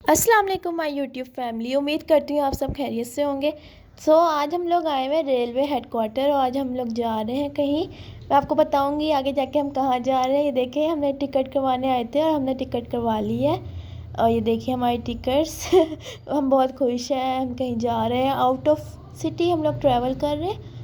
अस्सलाम वालेकुम my YouTube family. उम्मीद करती हूँ आप सब खैरियत से होंगे। आज हम लोग आए हुए हैं रेलवे हेडक्वार्टर और आज हम लोग जा रहे हैं कहीं। मैं आपको बताऊंगी आगे जाके हम कहाँ जा रहे हैं। ये देखिए हमने टिकट करवाने आए थे और हमने टिकट करवा ली है। और ये देखिए हमारी टिकट्स हम बहुत खुश हैं, हम कहीं जा रहे हैं, आउट ऑफ सिटी हम लोग ट्रैवल कर रहे हैं।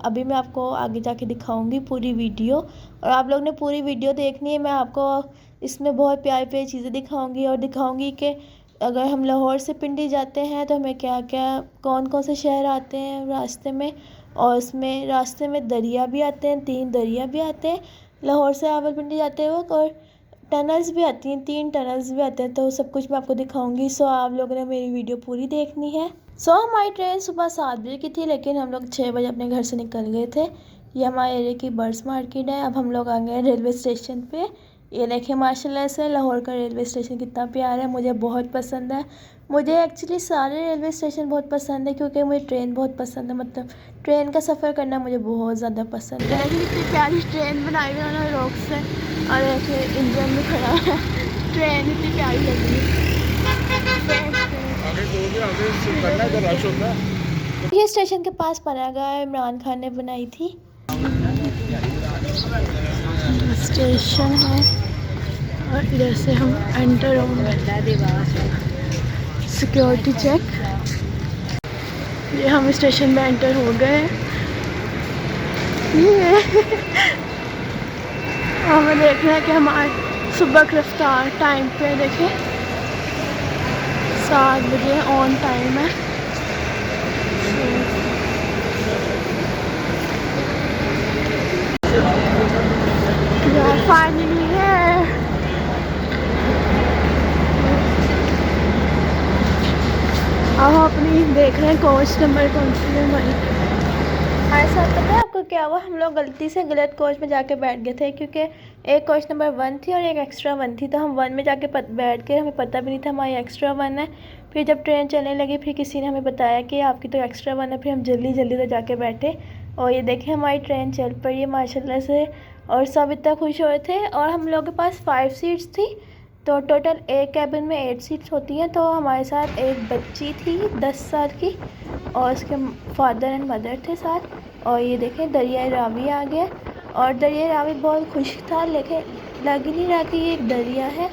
अभी मैं आपको आगे जाके दिखाऊंगी पूरी वीडियो और आप लोग ने पूरी वीडियो देखनी है। मैं आपको इसमें बहुत प्यारी प्यारी चीज़ें दिखाऊंगी और दिखाऊंगी कि अगर हम लाहौर से पिंडी जाते हैं तो हमें क्या क्या कौन कौन से शहर आते हैं रास्ते में। और उसमें रास्ते में दरिया भी आते हैं, 3 दरिया भी आते हैं लाहौर से रावलपिंडी जाते वक्त, और टनल्स भी आती हैं, 3 टनल्स भी आते हैं। तो सब कुछ मैं आपको दिखाऊंगी। आप लोगों ने मेरी वीडियो पूरी देखनी है। हमारी ट्रेन सुबह 7 बजे की थी, लेकिन हम लोग 6 बजे अपने घर से निकल गए थे। ये हमारे एरिया की बर्ड्स मार्केट है। अब हम लोग आ गए रेलवे स्टेशन पे। ये देखिए माशाल्लाह से लाहौर का रेलवे स्टेशन कितना प्यारा है, मुझे बहुत पसंद है। मुझे एक्चुअली सारे रेलवे स्टेशन बहुत पसंद है क्योंकि मुझे ट्रेन बहुत पसंद है, मतलब ट्रेन का सफ़र करना मुझे बहुत ज़्यादा पसंद है। इतनी प्यारी ट्रेन बनाई हुई है ना रोड से, और देखिए इंजन भी खड़ा है। ट्रेन इतनी प्यारी लग रही है। ये स्टेशन के पास पनाहगाह इमरान खान ने बनाई थी। स्टेशन है और इधर से हम एंटर होंगे। Security check. ये हम स्टेशन में एंटर हो गए। ये हमें देखना है कि हमारे सुबह की रफ्तार टाइम पे देखें 7 बजे ऑन टाइम है। फाइनली है। अब अपनी देख रहे हैं कोच नंबर कौन सी है हमारी। हमारे साथ पता है आपको क्या हुआ, हम लोग गलती से गलत कोच में जाके बैठ गए थे क्योंकि एक कोच नंबर 1 थी और एक एक्स्ट्रा 1 थी। तो हम 1 में जाके बैठ के हमें पता भी नहीं था हमारी एक्स्ट्रा 1 है। फिर जब ट्रेन चलने लगी फिर किसी ने हमें बताया कि आपकी तो एक्स्ट्रा 1 है। फिर हम जल्दी जल्दी से जाके बैठे और ये देखें हमारी ट्रेन चल पड़ी है माशाल्लाह से। और सब इतना खुश हो रहे थे। और हम लोग के पास 5 सीट्स थी, तो टोटल एक कैबिन में 8 सीट्स होती हैं। तो हमारे साथ एक बच्ची थी 10 साल की और उसके फादर एंड मदर थे साथ। और ये देखें दरिया रावी आ गया और दरिया रावी बहुत खुश था, लेकिन लग ही नहीं रहा कि ये एक दरिया है।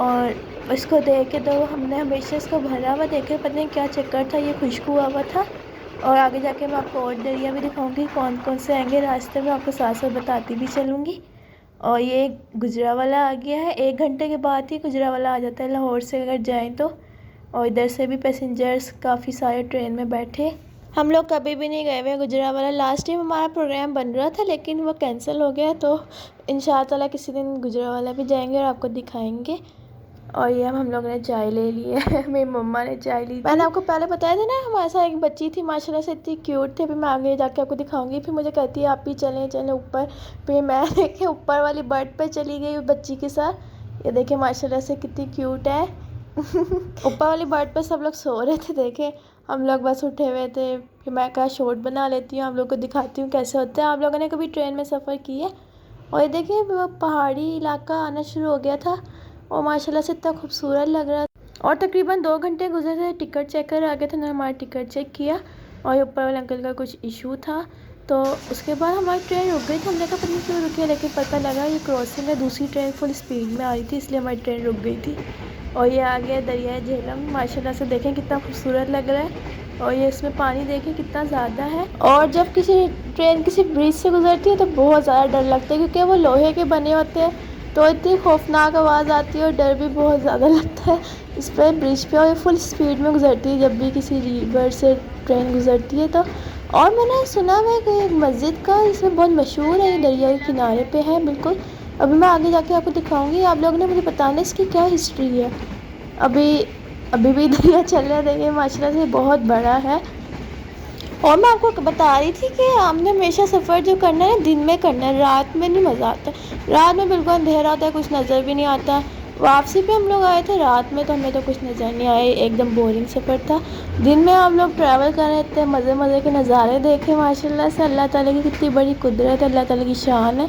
और इसको देख के तो हमने हमेशा इसको भरा हुआ देखे, पता नहीं क्या चक्कर था, ये खुशबू हुआ था। और आगे जाके मैं आपको और दरिया भी दिखाऊंगी कौन कौन से आएंगे रास्ते में, आपको साथ साथ बताती भी चलूँगी। और ये गुजरावाला आ गया है, 1 घंटे के बाद ही गुजरावाला आ जाता है लाहौर से अगर जाएं तो। और इधर से भी पैसेंजर्स काफ़ी सारे ट्रेन में बैठे। हम लोग कभी भी नहीं गए हुए गुजरावाला। लास्ट टाइम हमारा प्रोग्राम बन रहा था लेकिन वो कैंसिल हो गया, तो इंशाअल्लाह किसी दिन गुजरावाला भी जाएंगे और आपको दिखाएंगे। और ये हम लोग ने चाय ले ली है। मेरी मम्मा ने चाय ली। मैंने आपको पहले बताया था ना हमारे साथ एक बच्ची थी माशाल्लाह से, इतनी क्यूट थी। फिर मैं आगे जाके आपको दिखाऊंगी। फिर मुझे कहती है आप भी चलें चलें ऊपर। फिर मैं देखे ऊपर वाली बर्ड पे चली गई बच्ची के साथ। ये देखे माशाल्लाह से कितनी क्यूट है। ऊपर वाली बर्ड पे सब लोग सो रहे थे, देखे हम लोग बस उठे हुए थे। फिर मैं कहा शॉर्ट बना लेती हूँ, आप लोग को दिखाती हूँ कैसे होता है। आप लोगों ने कभी ट्रेन में सफ़र किया है? और ये देखिए वो पहाड़ी इलाका आना शुरू हो गया था और माशाल्लाह से इतना खूबसूरत लग रहा था। और तकरीबन 2 घंटे गुजरे थे, टिकट चेकर आ गए थे ना, हमारा टिकट चेक किया और ऊपर वाले अंकल का कुछ इशू था। तो उसके बाद हमारी ट्रेन रुक गई थी। हमने कहा पता नहीं क्यों रुकी है, लेकिन पता लगा ये क्रॉसिंग है, दूसरी ट्रेन फुल स्पीड में आ रही थी इसलिए हमारी ट्रेन रुक गई थी। और ये आ गया दरिया झेलम, माशाल्लाह से देखें कितना खूबसूरत लग रहा है। और ये इसमें पानी देखें कितना ज़्यादा है। और जब किसी ट्रेन किसी ब्रिज से गुजरती है तो बहुत ज़्यादा डर लगता है क्योंकि वो लोहे के बने होते हैं, तो इतनी खौफनाक आवाज़ आती है और डर भी बहुत ज़्यादा लगता है इस पर ब्रिज पे। और ये फुल स्पीड में गुजरती है जब भी किसी रिवर से ट्रेन गुजरती है तो। और मैंने सुना हुआ है कि एक मस्जिद का इसमें बहुत मशहूर है, ये दरिया के किनारे पे है बिल्कुल। अभी मैं आगे जाके आपको दिखाऊंगी। आप लोगों ने मुझे बताना इसकी क्या हिस्ट्री है। अभी भी दरिया चल रहा है, देखिए माशाल्लाह से बहुत बड़ा है। और मैं आपको बता रही थी कि हमने हमेशा सफ़र जो करना है दिन में करना है, रात में नहीं मज़ा आता। रात में बिल्कुल अंधेरा होता है, कुछ नज़र भी नहीं आता। वापसी पे हम लोग आए थे रात में तो हमें तो कुछ नज़र नहीं आए, एकदम बोरिंग सफ़र था। दिन में हम लोग ट्रैवल कर रहे थे, मज़े मज़े के नज़ारे देखे माशाल्लाह से। अल्लाह ताला की कितनी बड़ी कुदरत है, अल्लाह ताला की शान है।